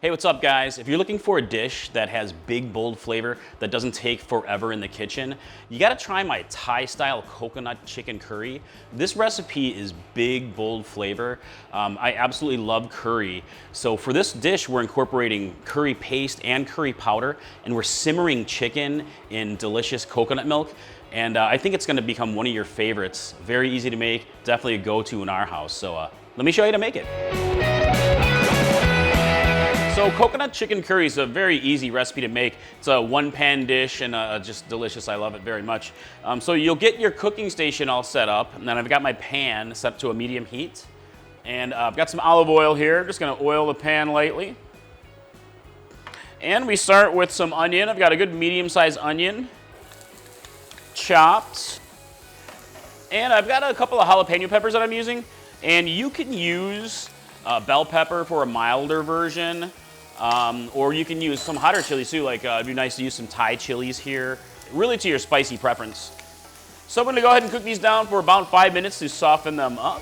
Hey, what's up guys? If you're looking for a dish that has big, bold flavor that doesn't take forever in the kitchen, you gotta try my Thai-style coconut chicken curry. This recipe is big, bold flavor. I absolutely love curry. So for this dish, we're incorporating curry paste and curry powder, and we're simmering chicken in delicious coconut milk. And I think it's gonna become one of your favorites. Very easy to make, definitely a go-to in our house. So let me show you how to make it. So coconut chicken curry is a very easy recipe to make. It's a one-pan dish and just delicious. I love it very much. So you'll get your cooking station all set up, and then I've got my pan set to a medium heat. And I've got some olive oil here. Just gonna oil the pan lightly. And we start with some onion. I've got a good medium-sized onion, chopped. And I've got a couple of jalapeno peppers that I'm using. And you can use bell pepper for a milder version. Or you can use some hotter chilies too, like it'd be nice to use some Thai chilies here, really to your spicy preference. So I'm gonna go ahead and cook these down for about 5 minutes to soften them up.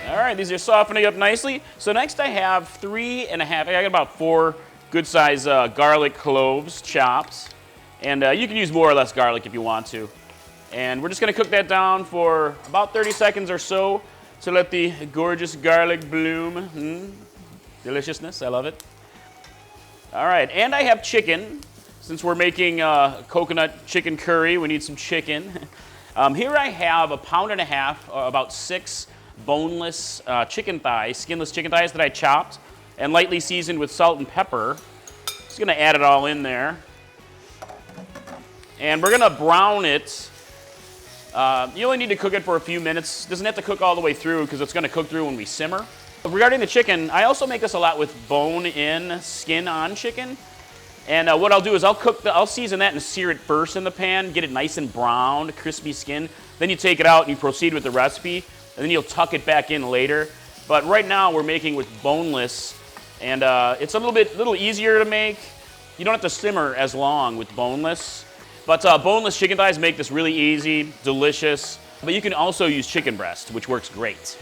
All right, these are softening up nicely. So next I have I got about 4 good size garlic cloves chopped. And you can use more or less garlic if you want to. And we're just gonna cook that down for about 30 seconds or so to let the gorgeous garlic bloom. Deliciousness, I love it. All right, and I have chicken. Since we're making coconut chicken curry, we need some chicken. Here I have 1.5 pounds, about 6 boneless chicken thighs, skinless chicken thighs that I chopped and lightly seasoned with salt and pepper. Just gonna add it all in there. And we're gonna brown it. You only need to cook it for a few minutes. Doesn't have to cook all the way through because it's gonna cook through when we simmer. Regarding the chicken, I also make this a lot with bone-in, skin-on chicken. And what I'll do is I'll season that and sear it first in the pan, get it nice and browned, crispy skin. Then you take it out and you proceed with the recipe, and then you'll tuck it back in later. But right now we're making with boneless, and it's a little easier to make. You don't have to simmer as long with boneless. But boneless chicken thighs make this really easy, delicious. But you can also use chicken breast, which works great.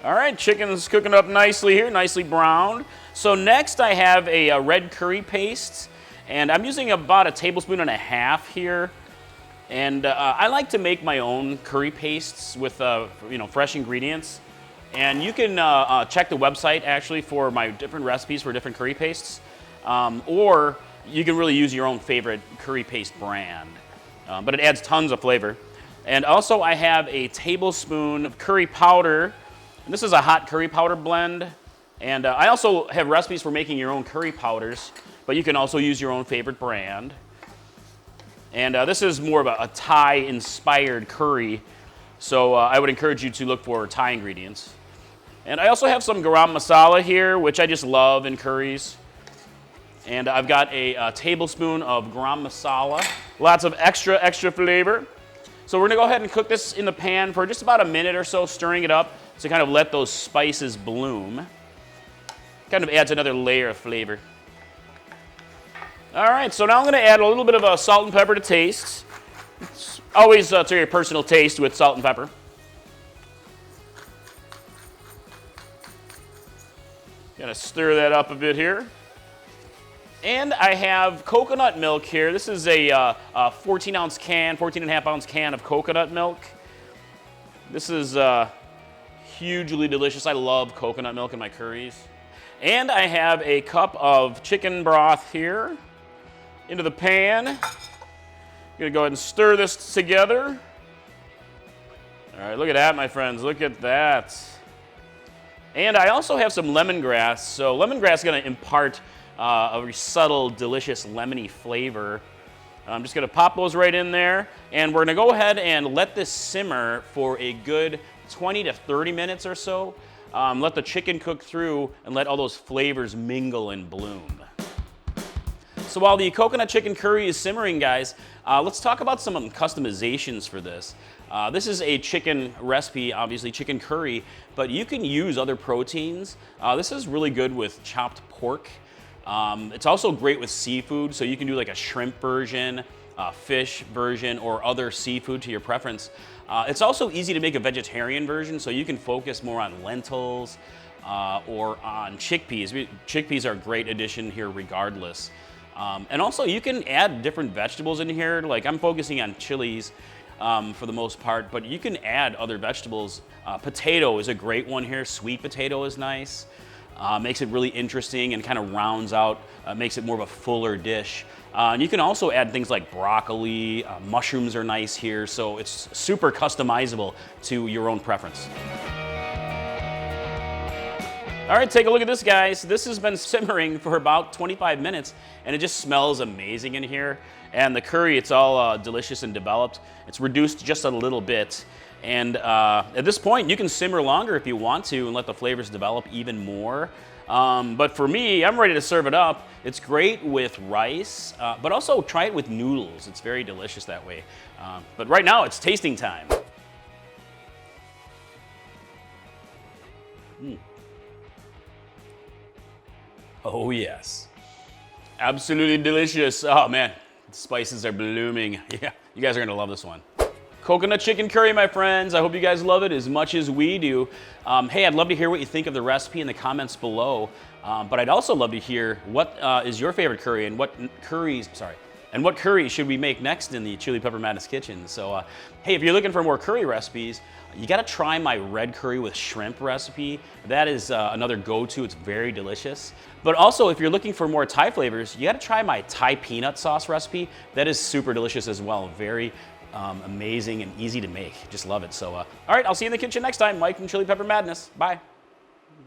All right, chicken's cooking up nicely here, nicely browned. So next I have a red curry paste, and I'm using about 1.5 tablespoons here. And I like to make my own curry pastes with fresh ingredients. And you can check the website actually for my different recipes for different curry pastes. Or you can really use your own favorite curry paste brand. But it adds tons of flavor. And also I have a tablespoon of curry powder. And this is a hot curry powder blend. And I also have recipes for making your own curry powders, but you can also use your own favorite brand. And this is more of a Thai-inspired curry, so I would encourage you to look for Thai ingredients. And I also have some garam masala here, which I just love in curries. And I've got a tablespoon of garam masala, lots of extra flavor. So we're gonna go ahead and cook this in the pan for just about a minute or so, stirring it up to kind of let those spices bloom. Kind of adds another layer of flavor. All right, so now I'm gonna add a little bit of salt and pepper to taste. It's always to your personal taste with salt and pepper. Gonna stir that up a bit here. And I have coconut milk here. This is a 14-ounce can, 14.5-ounce can of coconut milk. This is hugely delicious. I love coconut milk in my curries. And I have a cup of chicken broth here into the pan. I'm gonna go ahead and stir this together. All right, look at that, my friends. Look at that. And I also have some lemongrass. So lemongrass is gonna impart a very subtle, delicious, lemony flavor. I'm just gonna pop those right in there, and we're gonna go ahead and let this simmer for a good 20 to 30 minutes or so. Let the chicken cook through and let all those flavors mingle and bloom. So while the coconut chicken curry is simmering, guys, let's talk about some customizations for this. This is a chicken recipe, obviously chicken curry, but you can use other proteins. This is really good with chopped pork. It's also great with seafood, so you can do like a shrimp version fish version or other seafood to your preference. It's also easy to make a vegetarian version, so you can focus more on lentils or on chickpeas. Chickpeas are a great addition here regardless. And also you can add different vegetables in here. Like I'm focusing on chilies for the most part, but you can add other vegetables. Potato is a great one here. Sweet potato is nice. Makes it really interesting and kind of rounds out, makes it more of a fuller dish. And you can also add things like broccoli, mushrooms are nice here, so it's super customizable to your own preference. All right, take a look at this, guys. This has been simmering for about 25 minutes, and it just smells amazing in here. And the curry, it's all delicious and developed. It's reduced just a little bit. And at this point, you can simmer longer if you want to and let the flavors develop even more. But for me, I'm ready to serve it up. It's great with rice, but also try it with noodles. It's very delicious that way. But right now, it's tasting time. Oh yes, absolutely delicious. Oh man, the spices are blooming. Yeah, you guys are gonna love this one. Coconut chicken curry, my friends. I hope you guys love it as much as we do. Hey, I'd love to hear what you think of the recipe in the comments below. But I'd also love to hear what is your favorite curry and what curry should we make next in the Chili Pepper Madness kitchen. So, hey, if you're looking for more curry recipes, you gotta try my red curry with shrimp recipe. That is another go-to, it's very delicious. But also, if you're looking for more Thai flavors, you gotta try my Thai peanut sauce recipe. That is super delicious as well, very amazing and easy to make. Just love it. So, all right, I'll see you in the kitchen next time. Mike from Chili Pepper Madness. Bye.